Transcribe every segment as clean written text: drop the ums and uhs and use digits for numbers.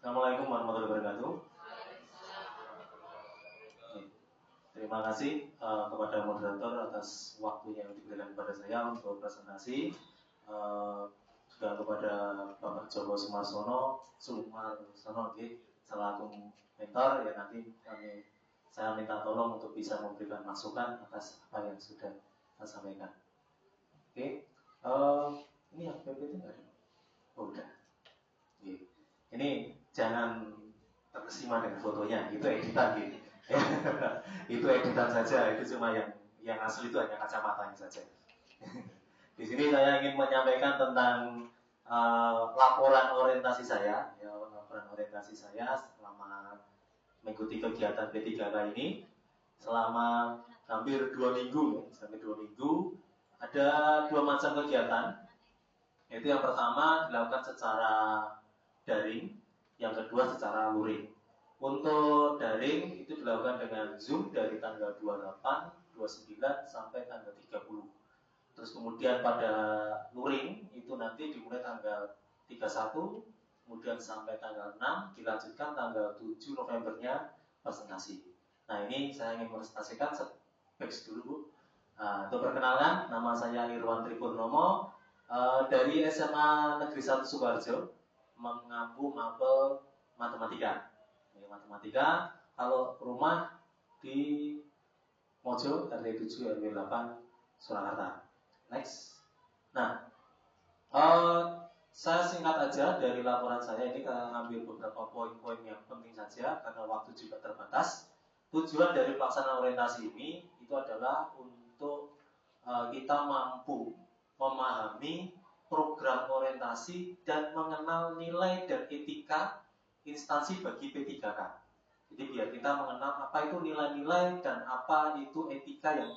Assalamualaikum warahmatullahi wabarakatuh. Terima kasih kepada moderator atas waktu yang diberikan kepada saya untuk presentasi. Juga kepada Bapak Joko Sumarsono, selaku mentor ya, nanti saya minta tolong untuk bisa memberikan masukan atas apa yang sudah saya sampaikan. Oke, ini yang PPT nggak ada? Oh, udah. Oke. Ini jangan terkesima dengan fotonya, itu editan gitu. Itu editan saja, itu cuma yang asli itu hanya kacamatanya saja. Di sini saya ingin menyampaikan tentang laporan orientasi saya, ya, laporan orientasi saya selama mengikuti kegiatan P3K ini selama hampir 2 minggu, ya, sampai 2 minggu. Ada 2 macam kegiatan, yaitu yang pertama dilakukan secara daring, yang kedua secara luring. Untuk daring itu dilakukan dengan Zoom dari tanggal 28, 29 sampai tanggal 30. Terus kemudian pada luring itu nanti dimulai tanggal 31, kemudian sampai tanggal 6, dilanjutkan tanggal 7 Novembernya presentasi. Nah, ini saya ingin presentasikan specs dulu, Bu. Untuk perkenalan, nama saya Irwan Tripurnomo, dari SMA Negeri 1 Sukoharjo, mengampu mapel matematika. Ini matematika. Kalau rumah di Mojo, RT 7 RW 8 Surakarta. Next. Nah, saya singkat aja dari laporan saya ini, kita ambil beberapa poin-poin yang penting saja karena waktu juga terbatas. Tujuan dari pelaksanaan orientasi ini itu adalah untuk kita mampu memahami program orientasi dan mengenal nilai dan etika instansi bagi P3K. Jadi biar kita mengenal apa itu nilai-nilai dan apa itu etika yang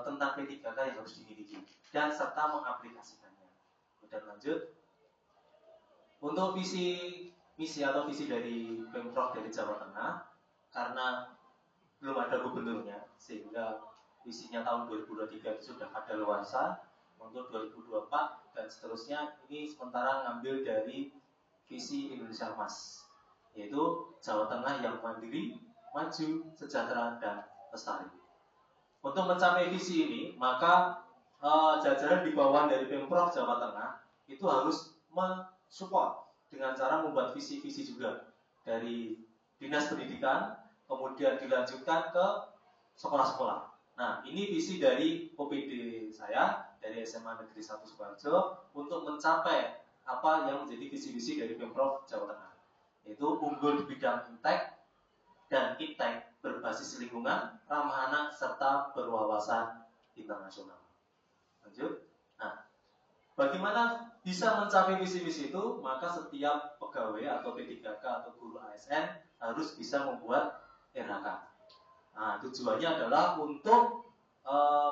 tentang P3K yang harus dimiliki dan serta mengaplikasikannya. Kemudian lanjut. Untuk misi atau visi dari Pemprov dari Jawa Tengah, karena belum ada gubernurnya sehingga visinya tahun 2023 itu sudah ada luasa. Untuk 2024 dan seterusnya ini sementara ngambil dari visi Indonesia Emas, yaitu Jawa Tengah yang mandiri, maju, sejahtera, dan lestari. Untuk mencapai visi ini, maka jajaran di bawah dari Pemprov Jawa Tengah itu harus mensupport dengan cara membuat visi-visi juga dari Dinas Pendidikan, kemudian dilanjutkan ke sekolah-sekolah. Nah, ini visi dari OPD saya dari SMA Negeri 1 Sukoharjo untuk mencapai apa yang menjadi visi-visi dari Pemprov Jawa Tengah, yaitu unggul di bidang Intek dan Iptek berbasis lingkungan, ramah anak, serta berwawasan internasional. Lanjut. Nah, bagaimana bisa mencapai visi-visi itu? Maka setiap pegawai atau P3K atau guru ASN harus bisa membuat RHK. Nah, tujuannya adalah untuk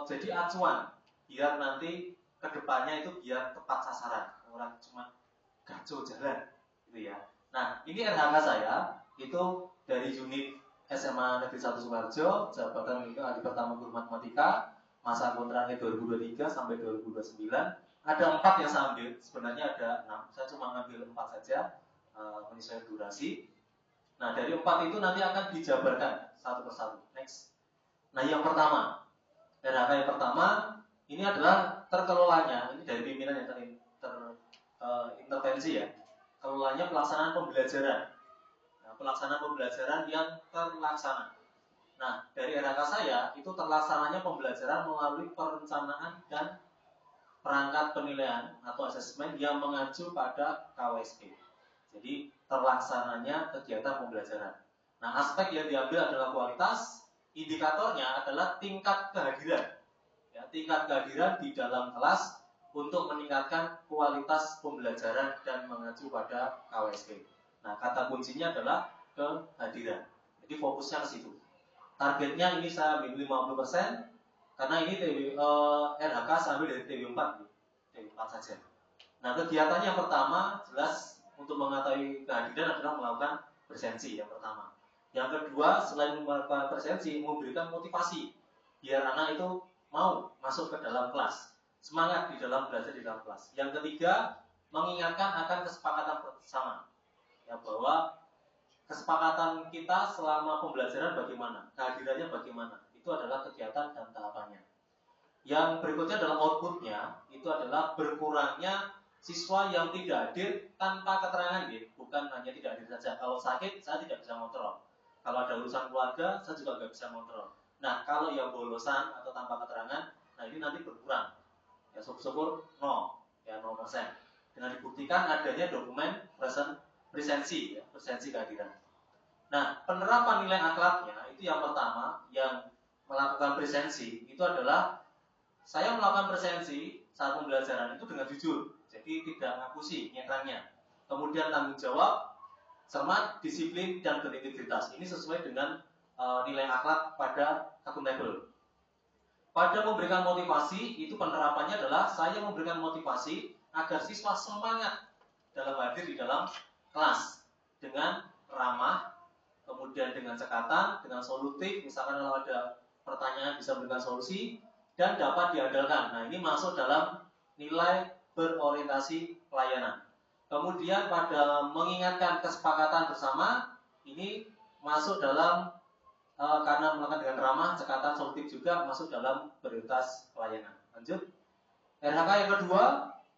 jadi acuan biar nanti kedepannya itu biar tepat sasaran, orang cuma gaco jalan, gitu ya. Nah, ini RHK saya itu dari unit SMA Negeri 1 Sukoharjo, jabatan ahli pertama guru matematika, masa kontraknya 2023 sampai 2029. Ada 4 yang saya ambil, sebenarnya ada 6, saya cuma ngambil 4 saja, menyesuaikan durasi. Nah, dari 4 itu nanti akan dijabarkan satu persatu. Next. Nah, yang pertama, RHK yang pertama ini adalah terkelolanya, ini dari pimpinan yang terintervensi ya. Kelolanya pelaksanaan pembelajaran. Nah, pelaksanaan pembelajaran yang terlaksana. Nah, dari RHK saya itu terlaksananya pembelajaran melalui perencanaan dan perangkat penilaian atau asesmen yang mengacu pada KWSP. Jadi terlaksananya kegiatan pembelajaran. Nah, aspek yang diambil adalah kualitas, indikatornya adalah tingkat kehadiran. Ya, tingkat kehadiran di dalam kelas untuk meningkatkan kualitas pembelajaran dan mengacu pada KWSP. Nah, kata kuncinya adalah kehadiran. Jadi fokusnya ke situ. Targetnya ini saya ambil 50%, karena ini RHK saya ambil dari TW4 saja. Nah, kegiatannya yang pertama jelas untuk mengetahui kehadiran adalah melakukan presensi yang pertama. Yang kedua, selain melakukan presensi, memberikan motivasi biar anak itu mau masuk ke dalam kelas, semangat di dalam belajar di dalam kelas. Yang ketiga, mengingatkan akan kesepakatan bersama. ya, bahwa kesepakatan kita selama pembelajaran bagaimana, kehadirannya bagaimana, itu adalah kegiatan dan tahapannya. Yang berikutnya adalah outputnya, itu adalah berkurangnya siswa yang tidak hadir tanpa keterangan, gitu. Bukan hanya tidak hadir saja. Kalau sakit, saya tidak bisa kontrol. Kalau ada urusan keluarga, saya juga nggak bisa kontrol. Nah, kalau yang bolosan atau tanpa keterangan, nah ini nanti berkurang. Ya, syukur-syukur 0, ya 0%. Dengan dibuktikan adanya dokumen presensi, ya, presensi kehadiran. Nah, penerapan nilai akhlaknya itu yang pertama, yang melakukan presensi itu adalah saya melakukan presensi saat pembelajaran itu dengan jujur, jadi tidak ngapusi nyetranya. Kemudian tanggung jawab, cermat, disiplin, dan berintegritas. Ini sesuai dengan nilai akhlak pada akuntabel. Pada memberikan motivasi, itu penerapannya adalah saya memberikan motivasi agar siswa semangat dalam hadir di dalam kelas dengan ramah, kemudian dengan cekatan, dengan solutif, misalkan kalau ada pertanyaan bisa memberikan solusi, dan dapat diandalkan. Nah, ini masuk dalam nilai berorientasi pelayanan. Kemudian pada mengingatkan kesepakatan bersama, ini masuk dalam karena melakukan dengan ramah, cekatan, solutif juga masuk dalam berorientasi pelayanan. Lanjut. RHK yang kedua,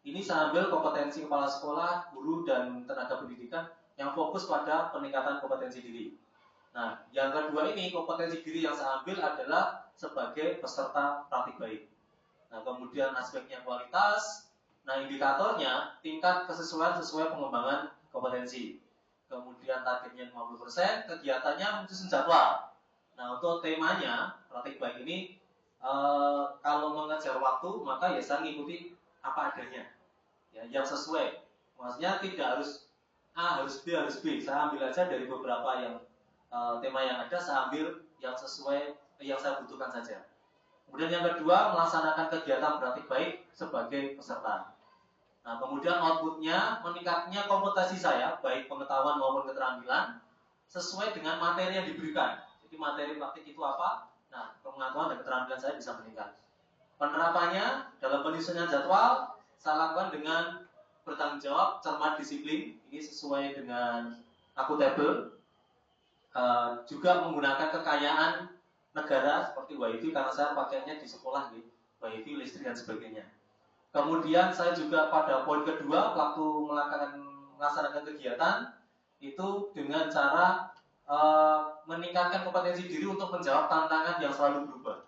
ini saya ambil kompetensi kepala sekolah, guru, dan tenaga pendidikan yang fokus pada peningkatan kompetensi diri. Nah, yang kedua ini kompetensi diri yang saya ambil adalah sebagai peserta praktik baik. Nah, kemudian aspeknya kualitas. Nah, indikatornya tingkat kesesuaian sesuai pengembangan kompetensi. Kemudian targetnya 50%, kegiatannya menyusun jadwal. Nah, untuk temanya praktik baik ini kalau mengejar waktu maka ya saya mengikuti apa adanya. Ya, yang sesuai. Maksudnya tidak harus A, harus B, harus B. Saya ambil aja dari beberapa yang tema yang ada, saya ambil yang sesuai yang saya butuhkan saja. Kemudian yang kedua, melaksanakan kegiatan praktik baik sebagai peserta. Nah, kemudian outputnya meningkatnya kompetensi saya, baik pengetahuan maupun keterampilan, sesuai dengan materi yang diberikan. Jadi materi praktik itu apa? Nah, pengetahuan dan keterampilan saya bisa meningkat. Penerapannya dalam penyusunan jadwal, saya lakukan dengan bertanggung jawab, cermat, disiplin. Ini sesuai dengan akuntabel. Juga menggunakan kekayaan negara seperti WiFi karena saya pakainya di sekolah gitu, WiFi, listrik dan sebagainya. Kemudian saya juga pada poin kedua waktu melaksanakan kegiatan itu dengan cara meningkatkan kompetensi diri untuk menjawab tantangan yang selalu berubah,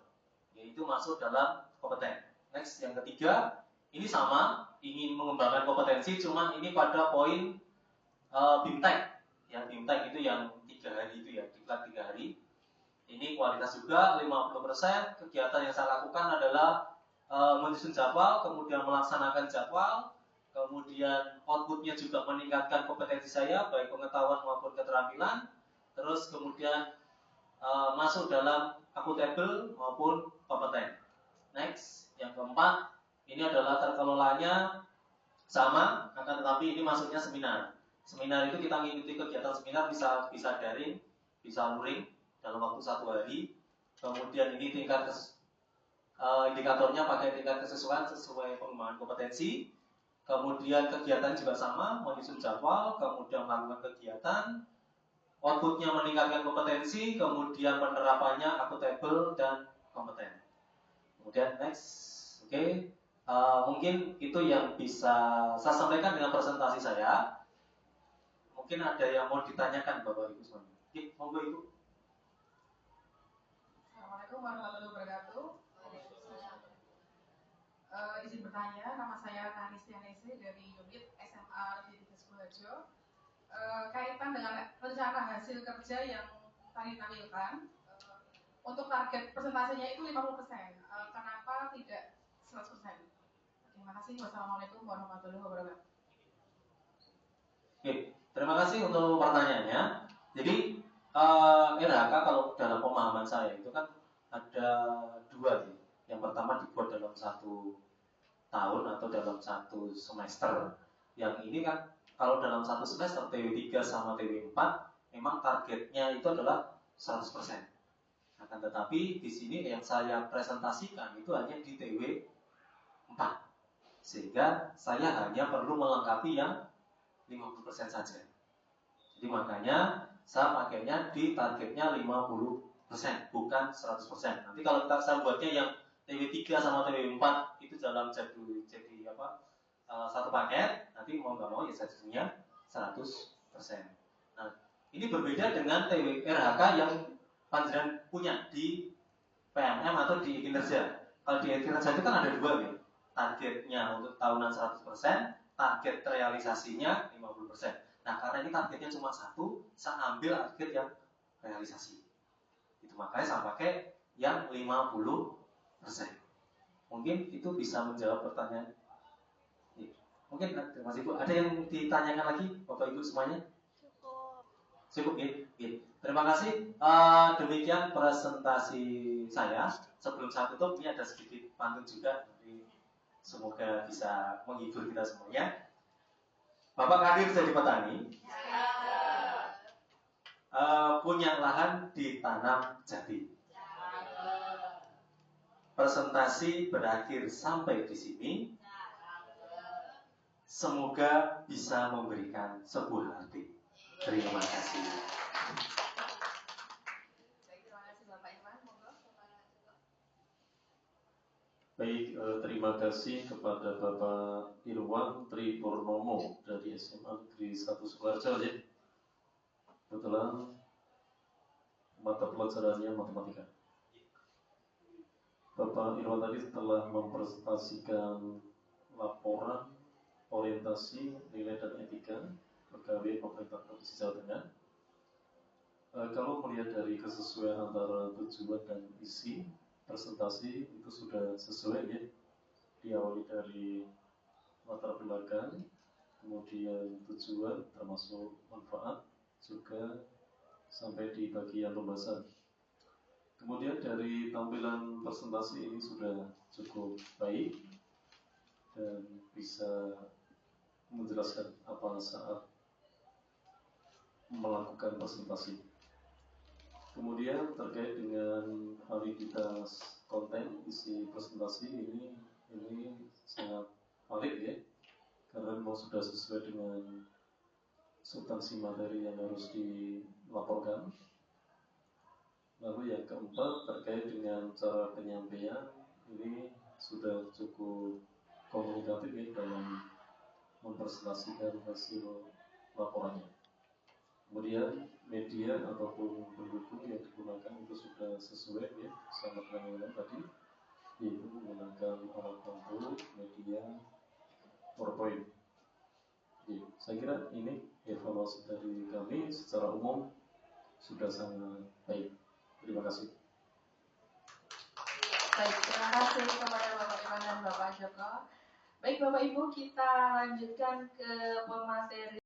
yaitu masuk dalam kompeten. Next, yang ketiga ini sama, ingin mengembangkan kompetensi, cuma ini pada poin BIMTEK. Yang BIMTEK itu yang 3 hari itu ya, diklat 3 hari. Ini kualitas juga 50%. Kegiatan yang saya lakukan adalah menyusun jadwal, kemudian melaksanakan jadwal, kemudian outputnya juga meningkatkan kompetensi saya, baik pengetahuan maupun keterampilan. Terus kemudian masuk dalam akuntabel maupun kompeten. Next, yang keempat, ini adalah terkelolanya sama, akan tetapi ini masuknya seminar. Seminar itu kita mengikuti kegiatan seminar bisa daring, bisa luring dalam waktu 1 hari. Kemudian ini tingkat indikatornya pakai tingkat kesesuaian sesuai pengembangan kompetensi. Kemudian kegiatan juga sama, menyusun jadwal, kemudian melakukan kegiatan. Outputnya meningkatkan kompetensi, kemudian penerapannya akuntabel dan kompeten. Kemudian next, oke. Mungkin itu yang bisa saya sampaikan dengan presentasi saya. Mungkin ada yang mau ditanyakan Bapak Ibu semuanya. Oke, monggo Ibu. Assalamualaikum warahmatullahi wabarakatuh. Izin bertanya, nama saya Tanis Tianese dari unit SMA Negeri 3 Sukoharjo. Kaitan dengan rencana hasil kerja yang tadi ditampilkan, untuk target persentasenya itu 50%. Kenapa tidak 100%? Terima kasih. Wassalamualaikum warahmatullahi wabarakatuh. Oke, terima kasih untuk pertanyaannya. Jadi RHK kalau dalam pemahaman saya itu kan ada 2 nih. Yang pertama dibuat dalam 1 tahun atau dalam 1 semester. Yang ini kan kalau dalam 1 semester TW3 sama TW4 memang targetnya itu adalah 100%. Akan tetapi di sini yang saya presentasikan itu hanya di TW4. Sehingga saya hanya perlu melengkapi yang 50% saja. Jadi makanya saya pakainya di targetnya 50%, bukan 100%. Nanti kalau saya buatnya yang TW3 sama TW4 itu dalam jadi satu paket, nanti mau nggak mau ya jadinya 100%. Nah, ini berbeda dengan RHK yang panjenengan punya di PMM atau di kinerja. Kalau di kinerja itu kan ada dua nih. Targetnya untuk tahunan 100%, target realisasinya 50%. Nah, karena ini targetnya cuma satu, saya ambil target yang realisasi. Itu makanya saya pakai yang 50%. Mungkin itu bisa menjawab pertanyaan. Mungkin Mas Ibu ada yang ditanyakan lagi Bapak Ibu semuanya? Cukup ya. Terima kasih. Demikian presentasi saya. Sebelum saya tutup, ini ada sedikit pantun juga. Jadi semoga bisa menghibur kita semuanya. Bapak Kadir jadi petani, punya lahan ditanam jati. Presentasi berakhir sampai di sini. Semoga bisa memberikan sebuah arti. Terima kasih. Baik, terima kasih kepada Bapak Irwan Tri Purnomo dari SMA Negeri 1 Sukoharjo ya. Kebetulan mata pelajarannya matematika. Bapak Irwan tadi telah mempresentasikan laporan orientasi nilai dan etika pegawai pemerintah Provinsi Jawa Tengah. Kalau melihat dari kesesuaian antara tujuan dan isi presentasi itu sudah sesuai ya, diawali dari latar belakang, kemudian tujuan termasuk manfaat, juga sampai di bagian pembahasan. Kemudian dari tampilan presentasi ini sudah cukup baik dan bisa menjelaskan apa saat melakukan presentasi. Kemudian terkait dengan validitas konten isi presentasi ini sangat valid ya, karena memang sudah sesuai dengan substansi materi yang harus dilaporkan. Lalu yang keempat terkait dengan cara penyampaian ini sudah cukup komunikatif ya dalam mempresentasikan hasil laporannya. Kemudian media ataupun pendukung yang digunakan itu sudah sesuai ya sama dengan tadi, yaitu menggunakan alat bantu media PowerPoint. Ya, saya kira ini evaluasi dari kami secara umum sudah sangat baik. Terima kasih. Baik, terima kasih kepada Bapak Irwan dan Bapak Joko. Baik Bapak Ibu, kita lanjutkan ke pemateri.